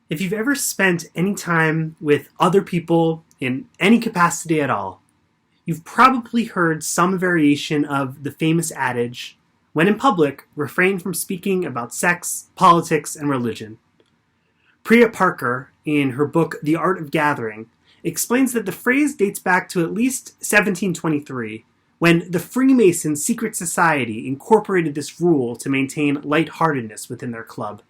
If you've ever spent any time with other people in any capacity at all, you've probably heard some variation of the famous adage, when in public, refrain from speaking about sex, politics, and religion. Priya Parker, in her book The Art of Gathering, explains that the phrase dates back to at least 1723, when the Freemason secret society incorporated this rule to maintain lightheartedness within their club.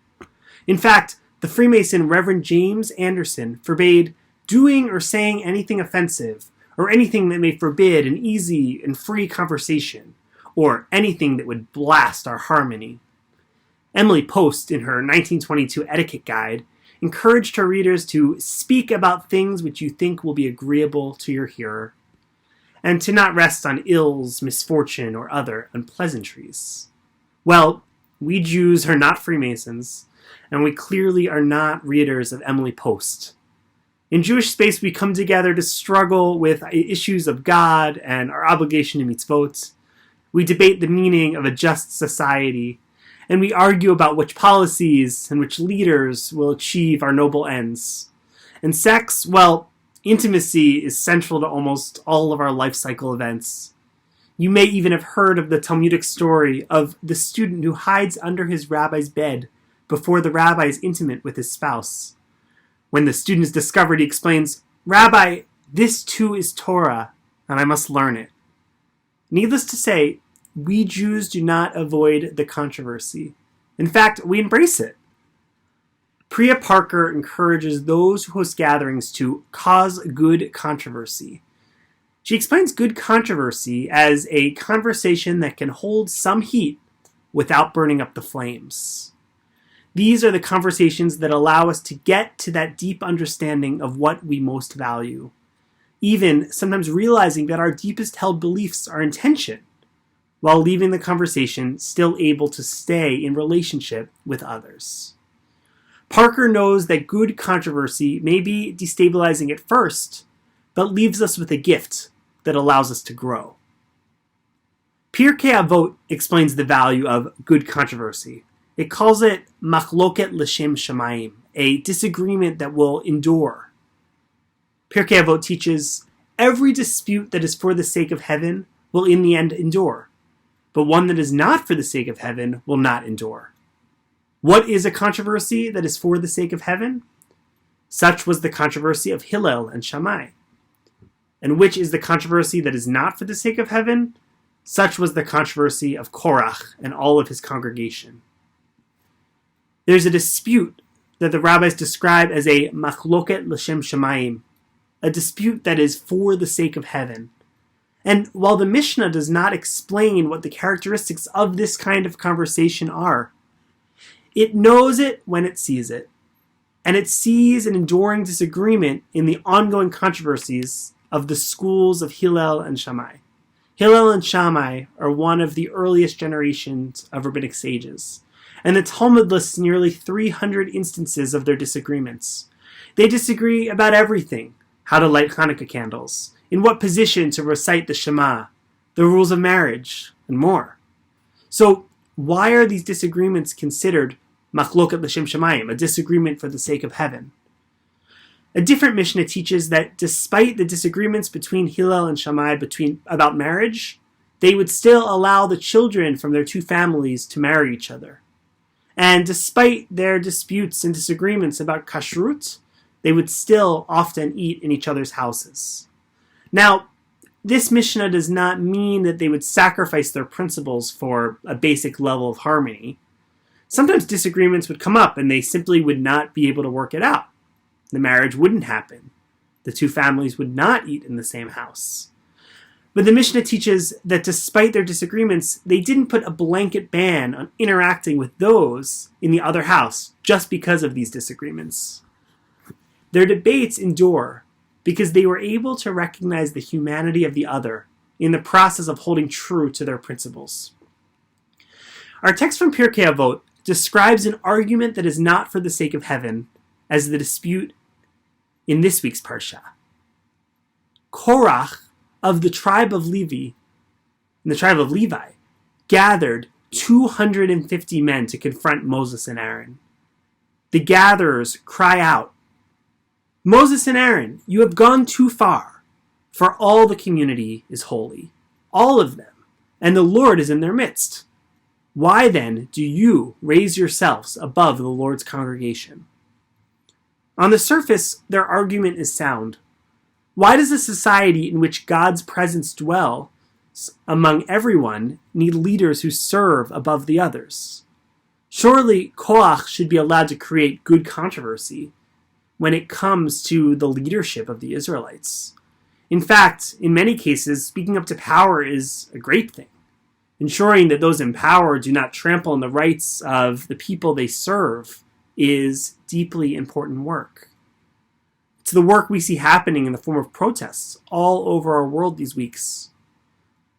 In fact, the Freemason Reverend James Anderson forbade doing or saying anything offensive, or anything that may forbid an easy and free conversation, or anything that would blast our harmony. Emily Post, in her 1922 etiquette guide, encouraged her readers to speak about things which you think will be agreeable to your hearer, and to not rest on ills, misfortune, or other unpleasantries. Well, we Jews are not Freemasons, and we clearly are not readers of Emily Post. In Jewish space, we come together to struggle with issues of God and our obligation to mitzvot. We debate the meaning of a just society, and we argue about which policies and which leaders will achieve our noble ends. And sex, well, intimacy is central to almost all of our life cycle events. You may even have heard of the Talmudic story of the student who hides under his rabbi's bed before the rabbi is intimate with his spouse. When the student is discovered, he explains, "Rabbi, this too is Torah, and I must learn it." Needless to say, we Jews do not avoid the controversy. In fact, we embrace it. Priya Parker encourages those who host gatherings to cause good controversy. She explains good controversy as a conversation that can hold some heat without burning up the flames. These are the conversations that allow us to get to that deep understanding of what we most value, even sometimes realizing that our deepest held beliefs are in tension, while leaving the conversation still able to stay in relationship with others. Parker knows that good controversy may be destabilizing at first, but leaves us with a gift that allows us to grow. Pirkei Avot explains the value of good controversy. It calls it machloket l'shem shamayim, a disagreement that will endure. Pirkei Avot teaches, every dispute that is for the sake of heaven will in the end endure, but one that is not for the sake of heaven will not endure. What is a controversy that is for the sake of heaven? Such was the controversy of Hillel and Shammai. And which is the controversy that is not for the sake of heaven? Such was the controversy of Korach and all of his congregation. There's a dispute that the rabbis describe as a machloket l'shem shamayim, a dispute that is for the sake of heaven. And while the Mishnah does not explain what the characteristics of this kind of conversation are, it knows it when it sees it. And it sees an enduring disagreement in the ongoing controversies of the schools of Hillel and Shammai. Hillel and Shammai are one of the earliest generations of rabbinic sages, and the Talmud lists nearly 300 instances of their disagreements. They disagree about everything: how to light Hanukkah candles, in what position to recite the Shema, the rules of marriage, and more. So, why are these disagreements considered machloket l'shem shamayim, a disagreement for the sake of heaven? A different Mishnah teaches that despite the disagreements between Hillel and Shammai about marriage, they would still allow the children from their two families to marry each other. And despite their disputes and disagreements about kashrut, they would still often eat in each other's houses. Now, this Mishnah does not mean that they would sacrifice their principles for a basic level of harmony. Sometimes disagreements would come up and they simply would not be able to work it out. The marriage wouldn't happen. The two families would not eat in the same house. But the Mishnah teaches that despite their disagreements, they didn't put a blanket ban on interacting with those in the other house just because of these disagreements. Their debates endure because they were able to recognize the humanity of the other in the process of holding true to their principles. Our text from Pirkei Avot describes an argument that is not for the sake of heaven as the dispute in this week's Parsha. Korach of the tribe of Levi, gathered 250 men to confront Moses and Aaron. The gatherers cry out, "Moses and Aaron, you have gone too far, for all the community is holy, all of them, and the Lord is in their midst. Why then do you raise yourselves above the Lord's congregation?" On the surface, their argument is sound. Why does a society in which God's presence dwells among everyone need leaders who serve above the others? Surely Korach should be allowed to create good controversy when it comes to the leadership of the Israelites. In fact, in many cases, speaking up to power is a great thing. Ensuring that those in power do not trample on the rights of the people they serve is deeply important work. It's the work we see happening in the form of protests all over our world these weeks.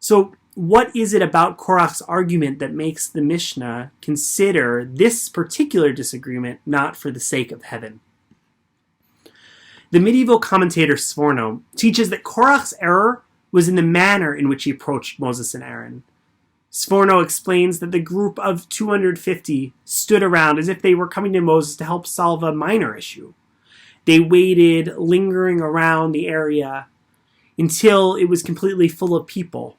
So, what is it about Korach's argument that makes the Mishnah consider this particular disagreement not for the sake of heaven? The medieval commentator Sforno teaches that Korach's error was in the manner in which he approached Moses and Aaron. Sforno explains that the group of 250 stood around as if they were coming to Moses to help solve a minor issue. They waited, lingering around the area until it was completely full of people.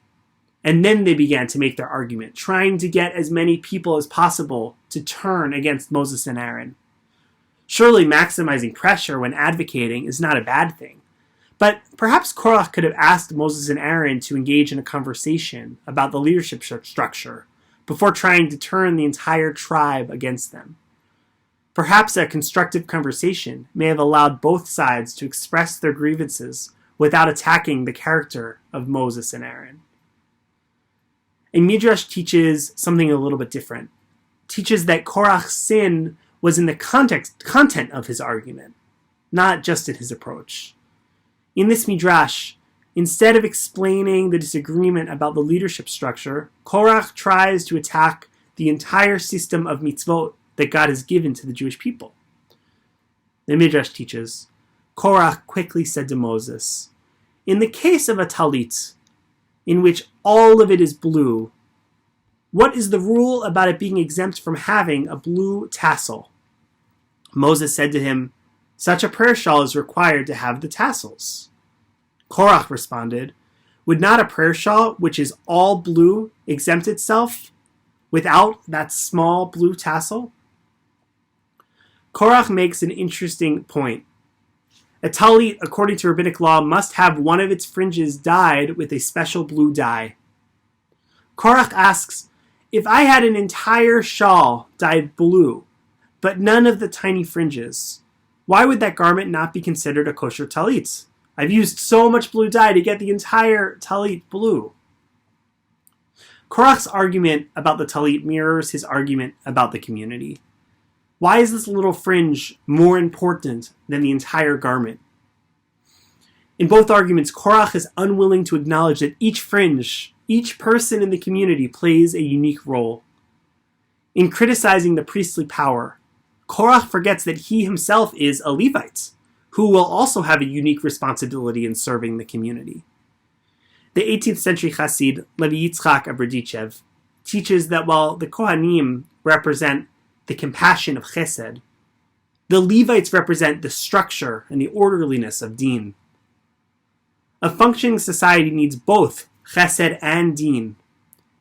And then they began to make their argument, trying to get as many people as possible to turn against Moses and Aaron. Surely maximizing pressure when advocating is not a bad thing. But perhaps Korach could have asked Moses and Aaron to engage in a conversation about the leadership structure before trying to turn the entire tribe against them. Perhaps a constructive conversation may have allowed both sides to express their grievances without attacking the character of Moses and Aaron. A Midrash teaches something a little bit different. It teaches that Korach's sin was in the content of his argument, not just in his approach. In this Midrash, instead of explaining the disagreement about the leadership structure, Korach tries to attack the entire system of mitzvot that God has given to the Jewish people. The Midrash teaches, Korach quickly said to Moses, "In the case of a talit, in which all of it is blue, what is the rule about it being exempt from having a blue tassel?" Moses said to him, "Such a prayer shawl is required to have the tassels." Korach responded, "Would not a prayer shawl, which is all blue, exempt itself without that small blue tassel?" Korach makes an interesting point. A talit, according to rabbinic law, must have one of its fringes dyed with a special blue dye. Korach asks, if I had an entire shawl dyed blue, but none of the tiny fringes, why would that garment not be considered a kosher talit? I've used so much blue dye to get the entire talit blue. Korach's argument about the talit mirrors his argument about the community. Why is this little fringe more important than the entire garment? In both arguments, Korach is unwilling to acknowledge that each fringe, each person in the community plays a unique role. In criticizing the priestly power, Korach forgets that he himself is a Levite, who will also have a unique responsibility in serving the community. The 18th century Chassid, Levi Yitzchak of Berdichev, teaches that while the Kohanim represent the compassion of Chesed, the Levites represent the structure and the orderliness of Din. A functioning society needs both Chesed and Din.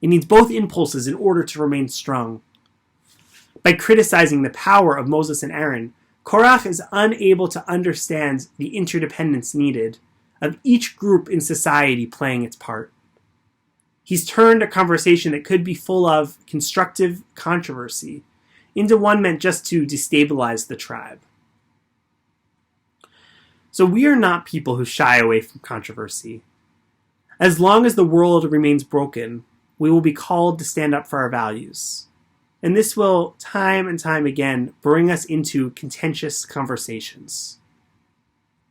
It needs both impulses in order to remain strong. By criticizing the power of Moses and Aaron, Korach is unable to understand the interdependence needed of each group in society playing its part. He's turned a conversation that could be full of constructive controversy into one meant just to destabilize the tribe. So we are not people who shy away from controversy. As long as the world remains broken, we will be called to stand up for our values. And this will, time and time again, bring us into contentious conversations.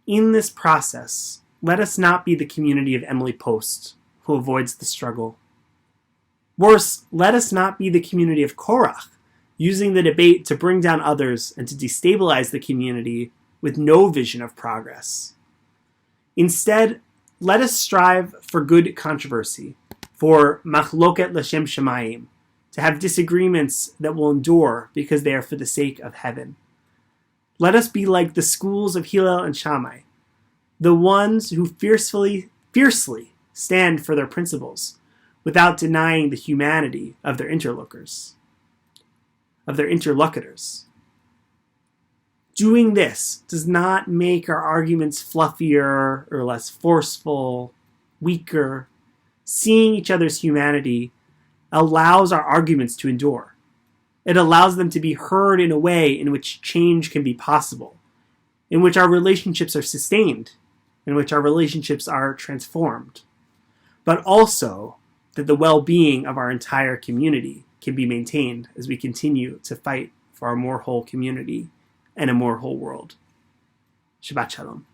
In this process, let us not be the community of Emily Post, who avoids the struggle. Worse, let us not be the community of Korach, using the debate to bring down others and to destabilize the community with no vision of progress. Instead, let us strive for good controversy, for machloket l'shem shamayim, to have disagreements that will endure because they are for the sake of heaven. Let us be like the schools of Hillel and Shammai, the ones who fiercely stand for their principles without denying the humanity of their interlocutors. Doing this does not make our arguments fluffier or less forceful, weaker. Seeing each other's humanity allows our arguments to endure. It allows them to be heard in a way in which change can be possible, in which our relationships are sustained, in which our relationships are transformed, but also that the well-being of our entire community can be maintained as we continue to fight for a more whole community and a more whole world. Shabbat Shalom.